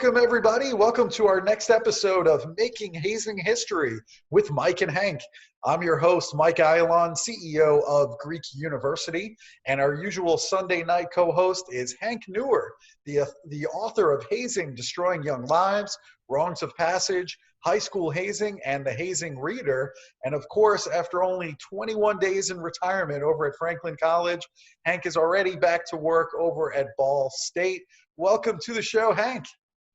Welcome, everybody. Welcome to our next episode of Making Hazing History with Mike and Hank. I'm your host, Mike Ayalon, CEO of Greek University, and our usual Sunday night co-host is Hank Nuwer, the author of Hazing, Destroying Young Lives, Wrongs of Passage, High School Hazing, and The Hazing Reader. And of course, after only 21 days in retirement over at Franklin College, Hank is already back to work over at Ball State. Welcome to the show, Hank.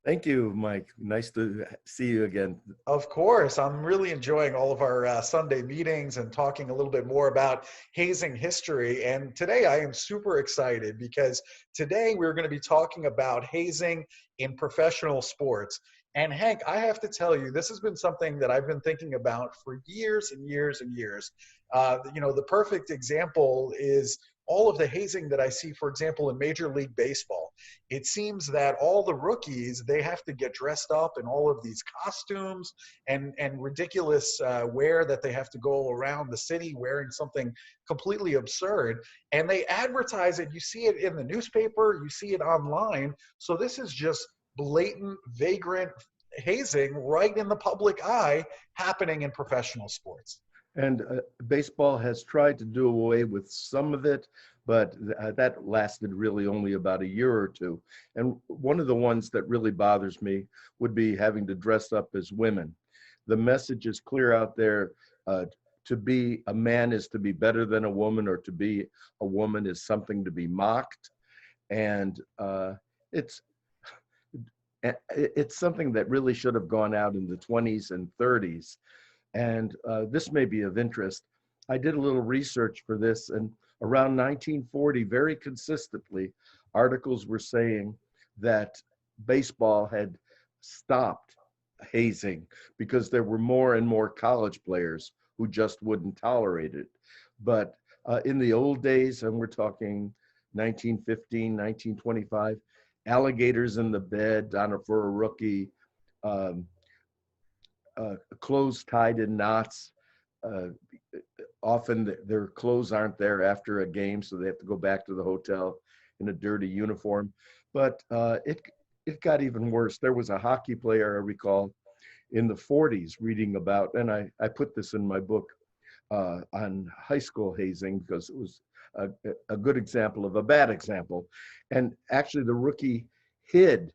Thank you, Mike. Nice to see you again. Of course. I'm really enjoying all of our Sunday meetings and talking a little bit more about hazing history. And today I am super excited because today we're going to be talking about hazing in professional sports. And Hank, I have to tell you, this has been something that I've been thinking about for years and years and years. The perfect example is all of the hazing that I see, for example, in Major League Baseball. It seems that all the rookies, they have to get dressed up in all of these costumes and ridiculous wear that they have to go around the city wearing something completely absurd. And they advertise it. You see it in the newspaper, you see it online. So this is just blatant, vagrant hazing right in the public eye happening in professional sports. And baseball has tried to do away with some of it, but that lasted really only about a year or two. And one of the ones that really bothers me would be having to dress up as women. The message is clear out there. To be a man is to be better than a woman, or to be a woman is something to be mocked. And it's something that really should have gone out in the 20s and 30s. And this may be of interest. I did a little research for this, and around 1940, very consistently, articles were saying that baseball had stopped hazing because there were more and more college players who just wouldn't tolerate it. But in the old days, and we're talking 1915, 1925, alligators in the bed for a rookie, clothes tied in knots. Often their clothes aren't there after a game, so they have to go back to the hotel in a dirty uniform. But it got even worse. There was a hockey player, I recall, in the 40s reading about, and I put this in my book on high school hazing because it was a good example of a bad example. And actually the rookie hid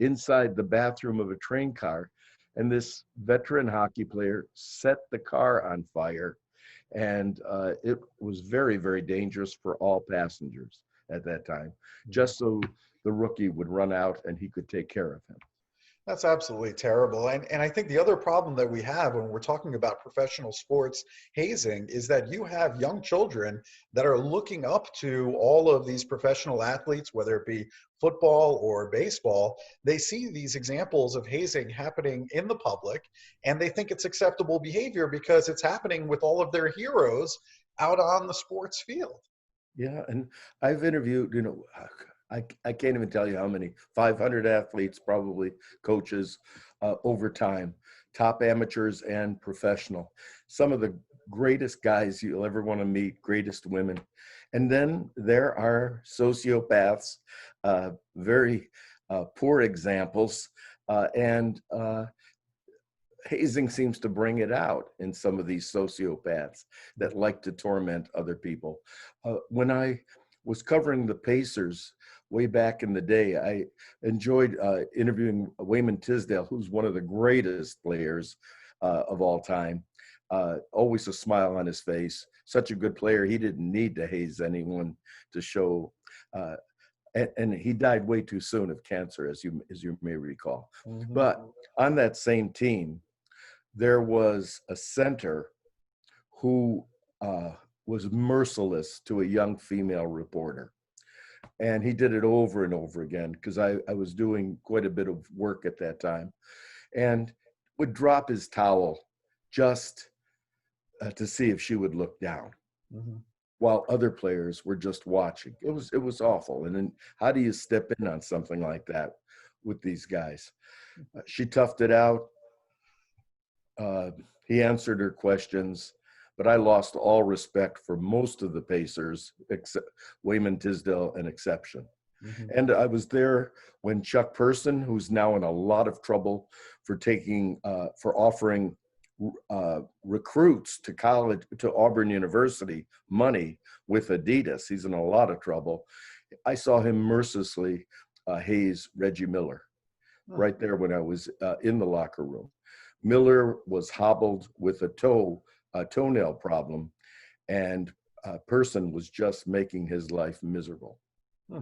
inside the bathroom of a train car, and this veteran hockey player set the car on fire. And it was very, very dangerous for all passengers at that time, just so the rookie would run out and he could take care of him. That's absolutely terrible. And I think the other problem that we have when we're talking about professional sports hazing is that you have young children that are looking up to all of these professional athletes, whether it be football or baseball. They see these examples of hazing happening in the public, and they think it's acceptable behavior because it's happening with all of their heroes out on the sports field. Yeah, and I've interviewed, I can't even tell you how many, 500 athletes, probably coaches over time, top amateurs and professional. Some of the greatest guys you'll ever want to meet, greatest women. And then there are sociopaths, very poor examples, and hazing seems to bring it out in some of these sociopaths that like to torment other people. When I was covering the Pacers way back in the day, I enjoyed interviewing Wayman Tisdale, who's one of the greatest players of all time. Always a smile on his face. Such a good player. He didn't need to haze anyone to show. And he died way too soon of cancer, as you may recall. Mm-hmm. But on that same team, there was a center who was merciless to a young female reporter. And he did it over and over again because I was doing quite a bit of work at that time, and would drop his towel just to see if she would look down, mm-hmm. while other players were just watching. It was awful. And then how do you step in on something like that with these guys? She toughed it out. He answered her questions, but I lost all respect for most of the Pacers, except Wayman Tisdale, an exception. Mhm. And I was there when Chuck Person, who's now in a lot of trouble for for offering recruits to college, to Auburn University, money with Adidas. He's in a lot of trouble. I saw him mercilessly haze Reggie Miller Huh. right there when I was in the locker room. Miller was hobbled with a toenail problem, and Person was just making his life miserable. Hmm.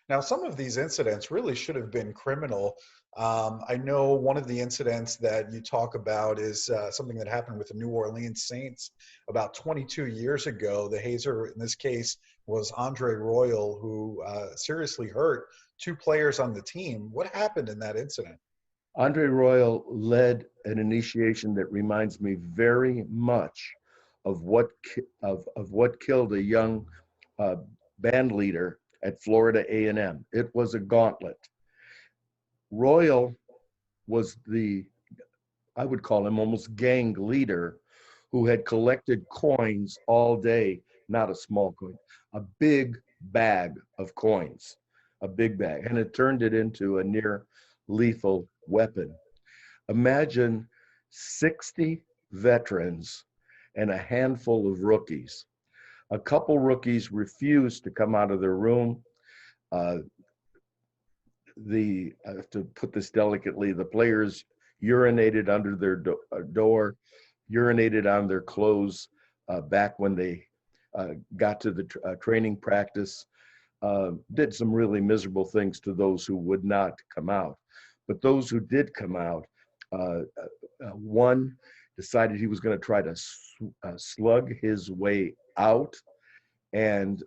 Now, some of these incidents really should have been criminal. I know one of the incidents that you talk about is something that happened with the New Orleans Saints about 22 years ago. The hazer in this case was Andre Royal, who seriously hurt two players on the team. What happened in that incident? Andre Royal led an initiation that reminds me very much of what killed a young uh, band leader at Florida A&M. It was a gauntlet. Royal was I would call him almost gang leader, who had collected coins all day, not a small coin, a big bag of coins, a big bag, and it turned it into a near lethal weapon. Imagine 60 veterans and a handful of rookies. A couple rookies refused to come out of their room. Uh, to put this delicately, the players urinated under their door, urinated on their clothes back when they got to the training practice, did some really miserable things to those who would not come out. But those who did come out, one decided he was going to try to slug his way out, and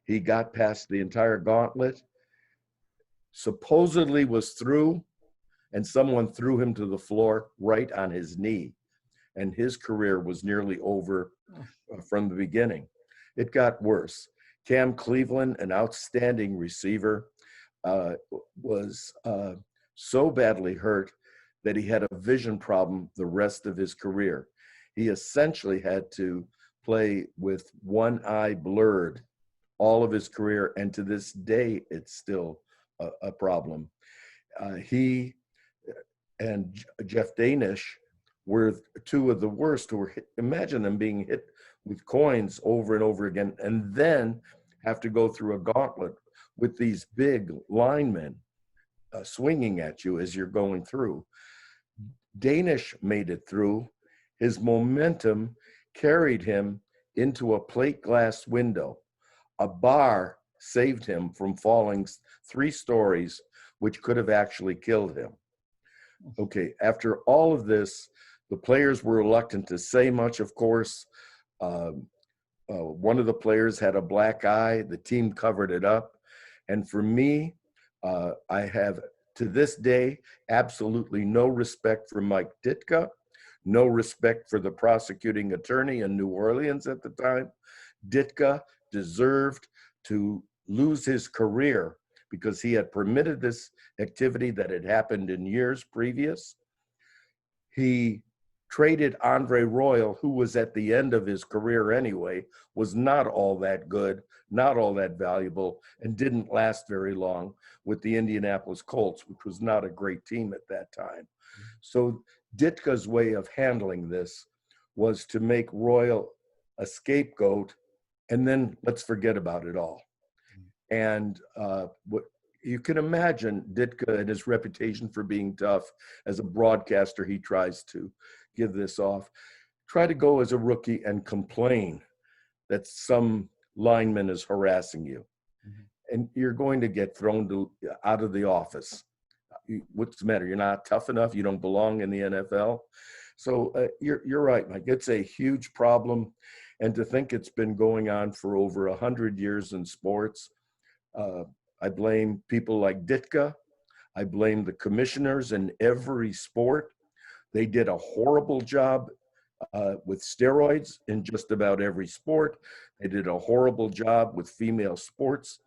he got past the entire gauntlet, supposedly was through, and someone threw him to the floor right on his knee. And his career was nearly over from the beginning. It got worse. Cam Cleveland, an outstanding receiver, was so badly hurt that he had a vision problem the rest of his career. He essentially had to play with one eye blurred all of his career, and to this day, it's still a problem. He and Jeff Danish were two of the worst who were hit. Imagine them being hit with coins over and over again, and then have to go through a gauntlet with these big linemen swinging at you as you're going through. Danish made it through. His momentum carried him into a plate glass window. A bar saved him from falling 3 stories, which could have actually killed him. Okay, after all of this, the players were reluctant to say much, of course. One of the players had a black eye. The team covered it up. And for me, I have, to this day, absolutely no respect for Mike Ditka, no respect for the prosecuting attorney in New Orleans at the time. Ditka deserved to lose his career because he had permitted this activity that had happened in years previous. He traded Andre Royal, who was at the end of his career anyway, was not all that good, not all that valuable, and didn't last very long with the Indianapolis Colts, which was not a great team at that time. So Ditka's way of handling this was to make Royal a scapegoat, and then let's forget about it all. And what you can imagine, Ditka and his reputation for being tough as a broadcaster, he tries to give this off. Try to go as a rookie and complain that some lineman is harassing you, and you're going to get thrown out of the office. What's the matter? You're not tough enough? You don't belong in the NFL? So you're right, Mike. It's a huge problem, and to think it's been going on for over 100 years in sports. I blame people like Ditka. I blame the commissioners in every sport. They did a horrible job with steroids in just about every sport. They did a horrible job with female sports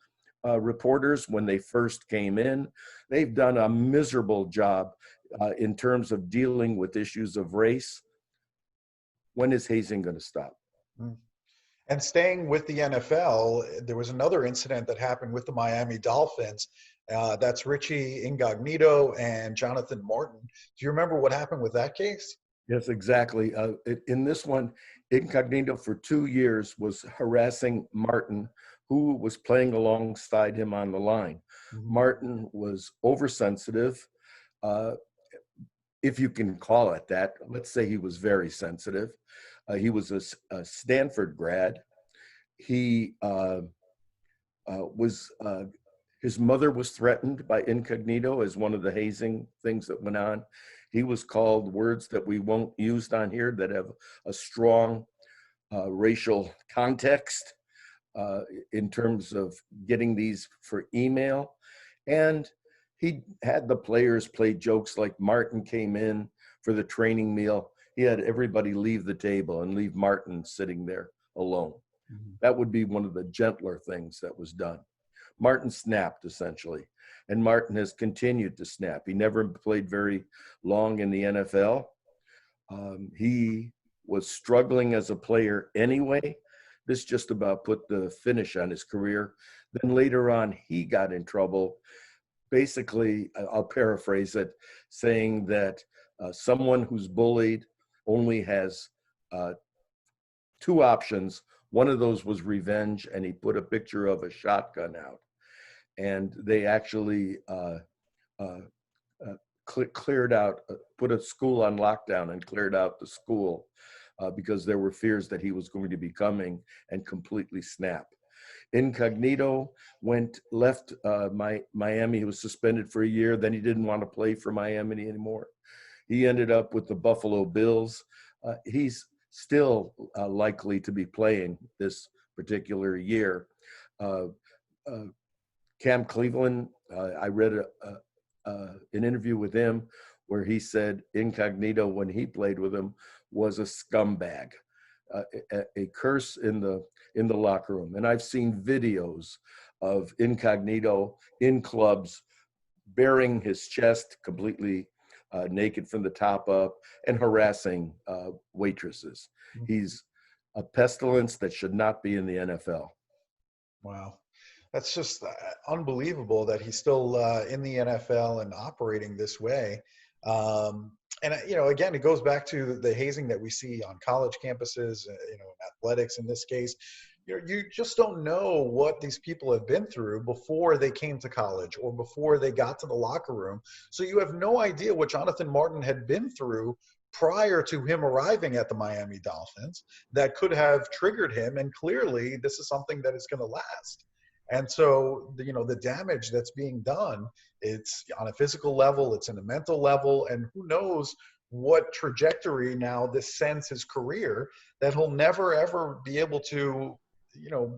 reporters when they first came in. They've done a miserable job in terms of dealing with issues of race. When is hazing going to stop? And staying with the NFL, there was another incident that happened with the Miami Dolphins. That's Richie Incognito and Jonathan Martin. Do you remember what happened with that case? Yes, exactly. In this one, Incognito for 2 years was harassing Martin, who was playing alongside him on the line. Mhm. Martin was oversensitive, uh, if you can call it that. Let's say he was very sensitive. He was a Stanford grad. He was his mother was threatened by Incognito as one of the hazing things that went on. He was called words that we won't use on here that have a strong racial context uh, in terms of getting these for email. And he had the players play jokes like Martin came in for the training meal. He had everybody leave the table and leave Martin sitting there alone. Mhm. That would be one of the gentler things that was done. Martin snapped essentially, and Martin has continued to snap. He never played very long in the NFL. He was struggling as a player anyway. This just about put the finish on his career. Then later on, he got in trouble. Basically, I'll paraphrase it, saying that someone who's bullied only has uh, two options. One of those was revenge, and he put a picture of a shotgun out. And they actually uh, cleared out, put a school on lockdown and cleared out the school because there were fears that he was going to be coming and completely snap. Incognito left Miami. He was suspended for a year. Then he didn't want to play for Miami anymore. He ended up with the Buffalo Bills. He's still likely to be playing this particular year. Uh, uh, Cam Cleveland, I read an interview with him where he said Incognito, when he played with him, was a scumbag, a curse in the locker room. And I've seen videos of Incognito in clubs bearing his chest completely naked from the top up and harassing waitresses. He's a pestilence that should not be in the NFL. Wow. That's just unbelievable that he's still in the NFL and operating this way. Again, it goes back to the hazing that we see on college campuses, athletics in this case. You just don't know what these people have been through before they came to college or before they got to the locker room. So you have no idea what Jonathan Martin had been through prior to him arriving at the Miami Dolphins that could have triggered him. And clearly, this is something that is going to last. And so, the damage that's being done, it's on a physical level, it's in a mental level, and who knows what trajectory now this sends his career that he'll never, ever be able to,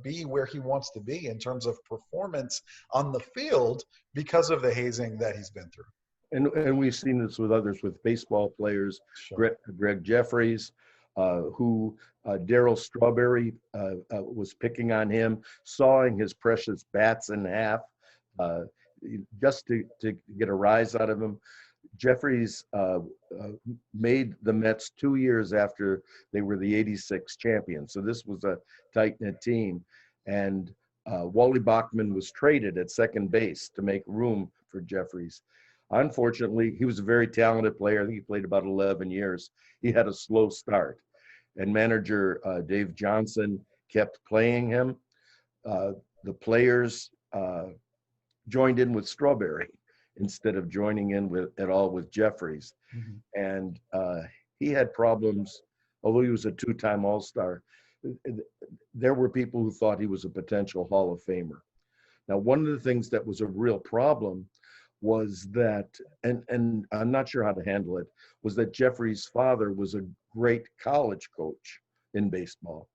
be where he wants to be in terms of performance on the field because of the hazing that he's been through. And we've seen this with others, with baseball players, Sure. Greg Jeffries, who Darryl Strawberry was picking on him, sawing his precious bats in half uh, just to get a rise out of him. Jefferies made the Mets 2 years after they were the '86 champions. So this was a tight-knit team. And Wally Bachman was traded at second base to make room for Jefferies. Unfortunately, he was a very talented player. I think he played about 11 years. He had a slow start. And manager Dave Johnson kept playing him. The players joined in with Strawberry instead of joining in with Jefferies. Mhm. And he had problems, although he was a two-time All-Star. There were people who thought he was a potential Hall of Famer. Now, one of the things that was a real problem was that, and I'm not sure how to handle it, was that Jeffrey's father was a great college coach in baseball.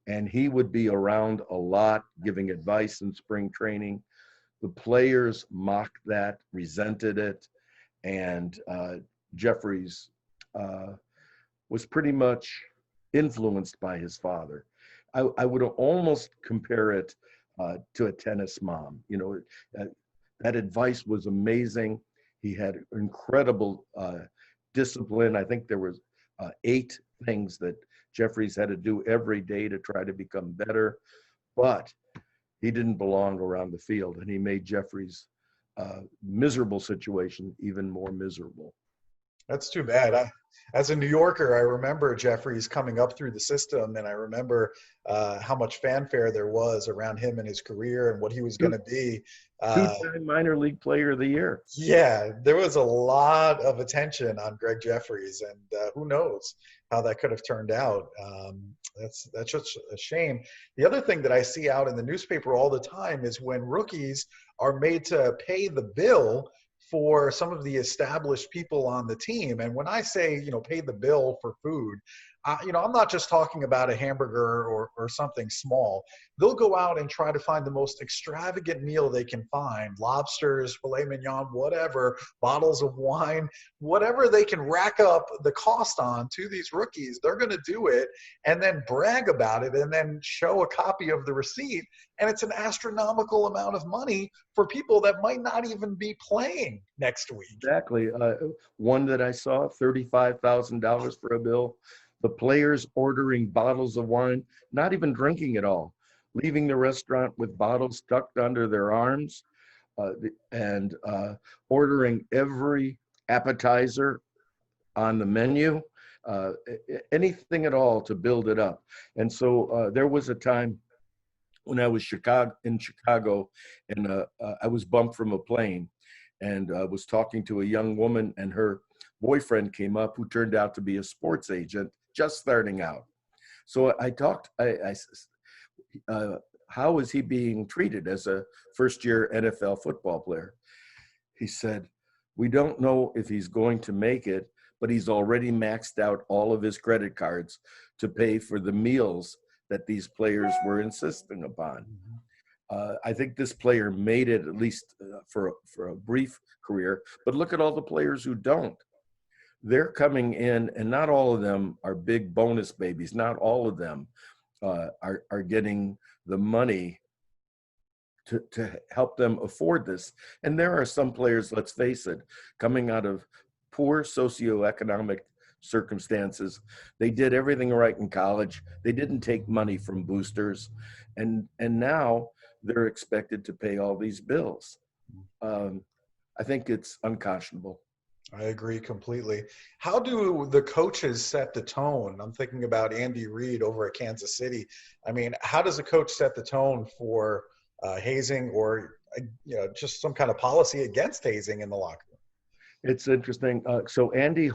And he would be around a lot, giving advice in spring training. The players mocked that, resented it, and Jeffries was pretty much influenced by his father. I would almost compare it to a tennis mom. That advice was amazing. He had incredible discipline. I think there was 8 things that Jefferies had to do every day to try to become better, but he didn't belong around the field, and he made Jefferies' miserable situation even more miserable. That's too bad. As a New Yorker, I remember Jeffries coming up through the system, and I remember how much fanfare there was around him and his career and what he was going Two, to be. two-time minor league player of the year. Yeah, there was a lot of attention on Greg Jeffries, and who knows how that could have turned out. That's just a shame. The other thing that I see out in the newspaper all the time is when rookies are made to pay the bill for some of the established people on the team. And when I say, pay the bill for food, I'm not just talking about a hamburger or something small. They'll go out and try to find the most extravagant meal they can find, lobsters, filet mignon, whatever, bottles of wine, whatever they can rack up the cost on to these rookies, they're going to do it and then brag about it and then show a copy of the receipt. And it's an astronomical amount of money for people that might not even be playing next week. Exactly. One that I saw, $35,000 for a bill. The players ordering bottles of wine, not even drinking it all, leaving the restaurant with bottles tucked under their arms, and ordering every appetizer on the menu, anything at all to build it up. And so there was a time when I was in Chicago, and I was bumped from a plane, and was talking to a young woman, and her boyfriend came up, who turned out to be a sports agent just starting out. So I talked, how is he being treated as a first-year NFL football player? He said, we don't know if he's going to make it, but he's already maxed out all of his credit cards to pay for the meals that these players were insisting upon. I think this player made it, at least for a brief career, but look at all the players who don't. They're coming in, and not all of them are big bonus babies. Not all of them are getting the money to help them afford this. And there are some players, let's face it, coming out of poor socioeconomic circumstances. They did everything right in college. They didn't take money from boosters, and now they're expected to pay all these bills. I think it's unconscionable. I agree completely. How do the coaches set the tone? I'm thinking about Andy Reid over at Kansas City. I mean, how does a coach set the tone for hazing or just some kind of policy against hazing in the locker room? It's interesting. So Andy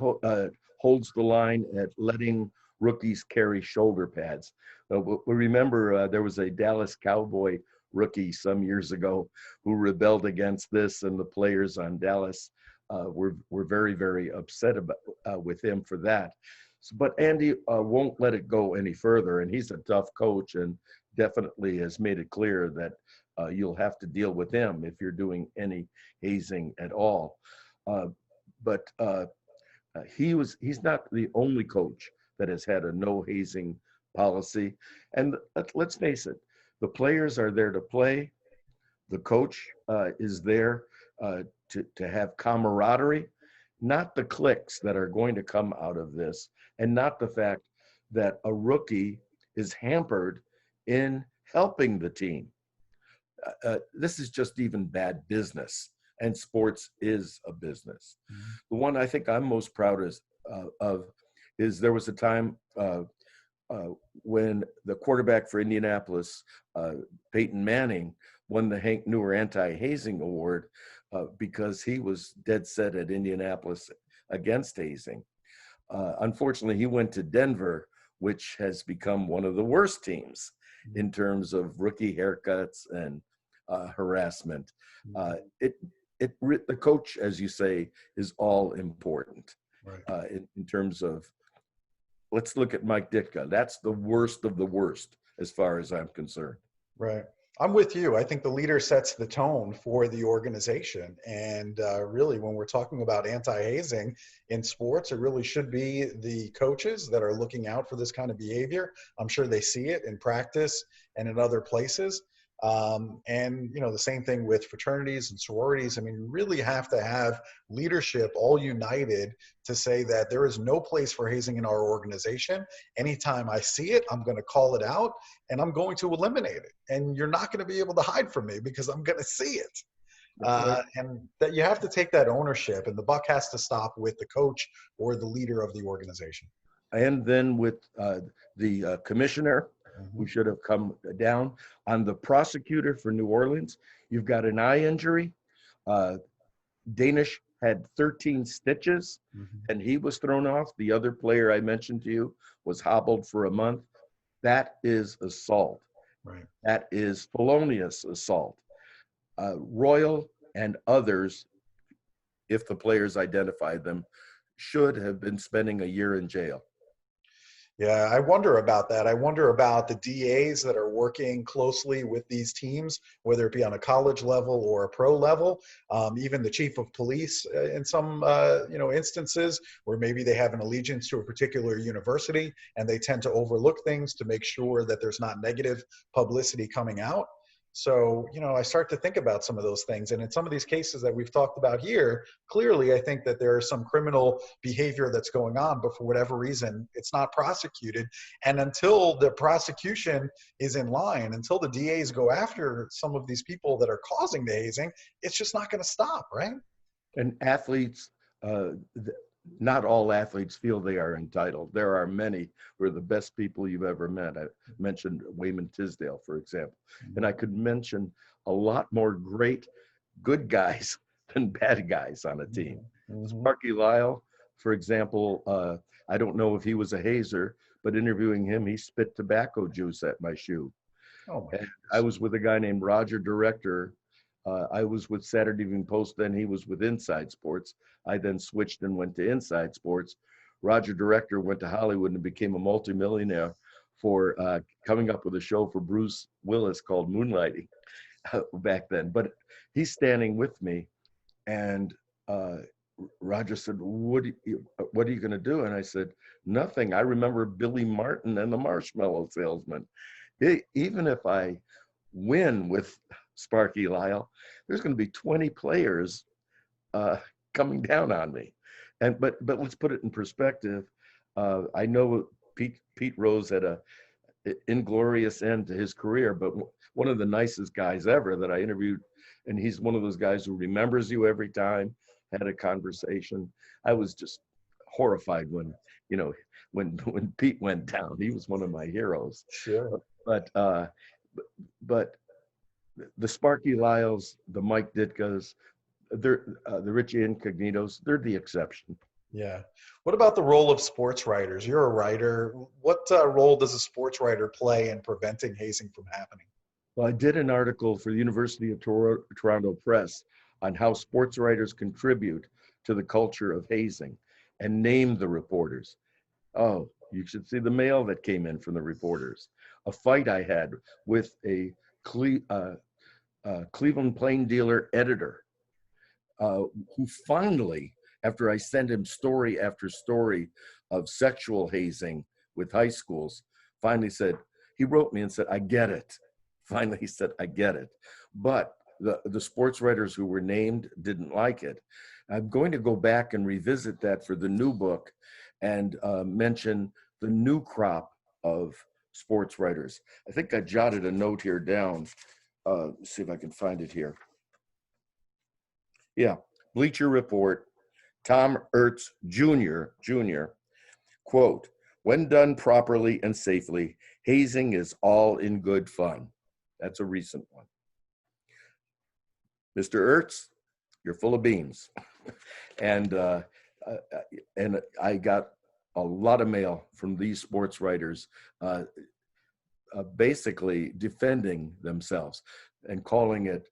holds the line at letting rookies carry shoulder pads. We remember there was a Dallas Cowboy rookie some years ago who rebelled against this, and the players on Dallas were very, very upset with him for that. So, but Andy won't let it go any further, and he's a tough coach and definitely has made it clear that you'll have to deal with him if you're doing any hazing at all. But he's not the only coach that has had a no hazing policy. And let's face it, the players are there to play. The coach is there to have camaraderie, not the cliques that are going to come out of this, and not the fact that a rookie is hampered in helping the team. This is just even bad business, and sports is a business. Mm-hmm. The one I think I'm most proud of is there was a time when the quarterback for Indianapolis, Peyton Manning, won the Hank Nuwer Anti-Hazing Award because he was dead set at Indianapolis against hazing. Unfortunately, he went to Denver, which has become one of the worst teams in terms of rookie haircuts and harassment. The coach, as you say, is all important. Right. In terms of, let's look at Mike Ditka. That's the worst of the worst as far as I'm concerned. Right. I'm with you. I think the leader sets the tone for the organization. And really, when we're talking about anti-hazing in sports, it really should be the coaches that are looking out for this kind of behavior. I'm sure they see it in practice and in other places. And, the same thing with fraternities and sororities. I mean, you really have to have leadership all united to say that there is no place for hazing in our organization. Anytime I see it, I'm going to call it out and I'm going to eliminate it. And you're not going to be able to hide from me because I'm going to see it. And that you have to take that ownership, and the buck has to stop with the coach or the leader of the organization. And then with the commissioner, who should have come down. On the prosecutor for New Orleans, you've got an eye injury. Danish had 13 stitches, and he was thrown off. The other player I mentioned to you was hobbled for a month. That is assault. Right. That is felonious assault. Royal and others, if the players identified them, should have been spending a year in jail. Yeah, I wonder about that. I wonder about the DAs that are working closely with these teams, whether it be on a college level or a pro level. Even the chief of police in some instances where maybe they have an allegiance to a particular university and they tend to overlook things to make sure that there's not negative publicity coming out. So, I start to think about some of those things. And in some of these cases that we've talked about here, clearly I think that there is some criminal behavior that's going on, but for whatever reason, it's not prosecuted. And until the prosecution is in line, until the DAs go after some of these people that are causing the hazing, it's just not going to stop, right? And athletes, not all athletes feel they are entitled. There are many who are the best people you've ever met. I mentioned Wayman Tisdale, for example. And I could mention a lot more great good guys than bad guys on a team. Sparky Lyle, for example, I don't know if he was a hazer, but interviewing him, he spit tobacco juice at my shoe. Oh my. I was with a guy named Roger Director. I was with Saturday Evening Post, then he was with Inside Sports. I then switched and went to Inside Sports. Roger Director went to Hollywood and became a multimillionaire for coming up with a show for Bruce Willis called Moonlighting back then. But he's standing with me, and Roger said, what are you going to do? And I said, nothing. I remember Billy Martin and the Marshmallow Salesman. Even if I win with Sparky Lyle, there's going to be 20 players coming down on me. But let's put it in perspective. I know Pete Rose had a inglorious end to his career, but one of the nicest guys ever that I interviewed, and he's one of those guys who remembers you every time, had a conversation. I was just horrified when Pete went down. He was one of my heroes. Sure. But the Sparky Lyles, the Mike Ditkas, they're the Richie Incognitos, they're the exception. Yeah. What about the role of sports writers? You're a writer. What role does a sports writer play in preventing hazing from happening? Well, I did an article for the University of Toronto Press on how sports writers contribute to the culture of hazing and named the reporters. Oh, you should see the mail that came in from the reporters. A fight I had with a Cleveland Plain Dealer editor who finally, after I sent him story after story of sexual hazing with high schools, finally said, he wrote me and said, I get it. Finally, he said, I get it. But the sports writers who were named didn't like it. I'm going to go back and revisit that for the new book and mention the new crop of sports writers. I think I jotted a note here down. See if I can find it here. Yeah, Bleacher Report, Tom Ertz Jr., quote, when done properly and safely, hazing is all in good fun. That's a recent one. Mr. Ertz, you're full of beans. And I got a lot of mail from these sports writers basically defending themselves and calling it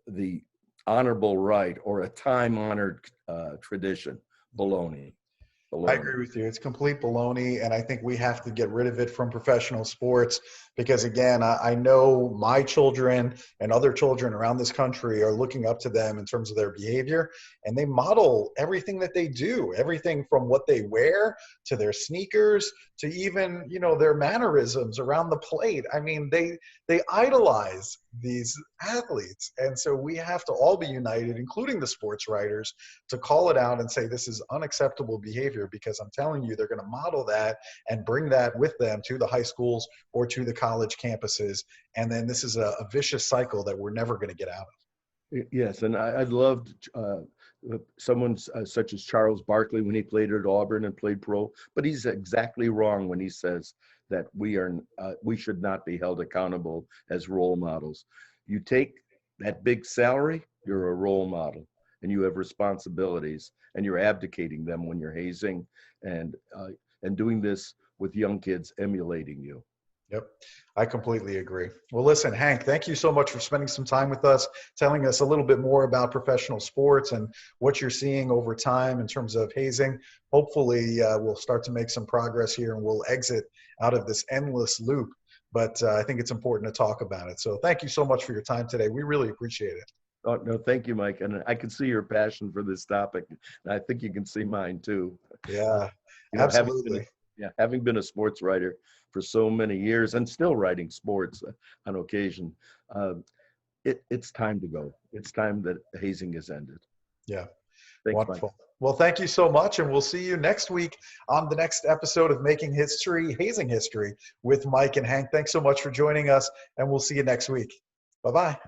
the honorable right or a time-honored tradition. Baloney. I agree with you. It's complete baloney, and I think we have to get rid of it from professional sports because, again, I know my children and other children around this country are looking up to them in terms of their behavior, and they model everything that they do, everything from what they wear to their sneakers to even, their mannerisms around the plate. I mean, they idolize these athletes. And so we have to all be united, including the sports writers, to call it out and say this is unacceptable behavior, because I'm telling you, they're going to model that and bring that with them to the high schools or to the college campuses. And then this is a vicious cycle that we're never going to get out of. Yes, and I loved someone such as Charles Barkley when he played at Auburn and played pro, but he's exactly wrong when he says that we should not be held accountable as role models. You take that big salary, you're a role model, and you have responsibilities, and you're abdicating them when you're hazing and doing this with young kids emulating you. Yep, I completely agree. Well, listen, Hank, thank you so much for spending some time with us, telling us a little bit more about professional sports and what you're seeing over time in terms of hazing. Hopefully, we'll start to make some progress here and we'll exit out of this endless loop. But I think it's important to talk about it. So thank you so much for your time today. We really appreciate it. Oh, no, thank you, Mike. And I can see your passion for this topic. And I think you can see mine too. Yeah, You know, absolutely. having been a sports writer for so many years and still writing sports on occasion, it's time to go. It's time that hazing has ended. Yeah. Thanks, Wonderful. Mike. Well, thank you so much. And we'll see you next week on the next episode of Making History, Hazing History with Mike and Hank. Thanks so much for joining us. And we'll see you next week. Bye-bye.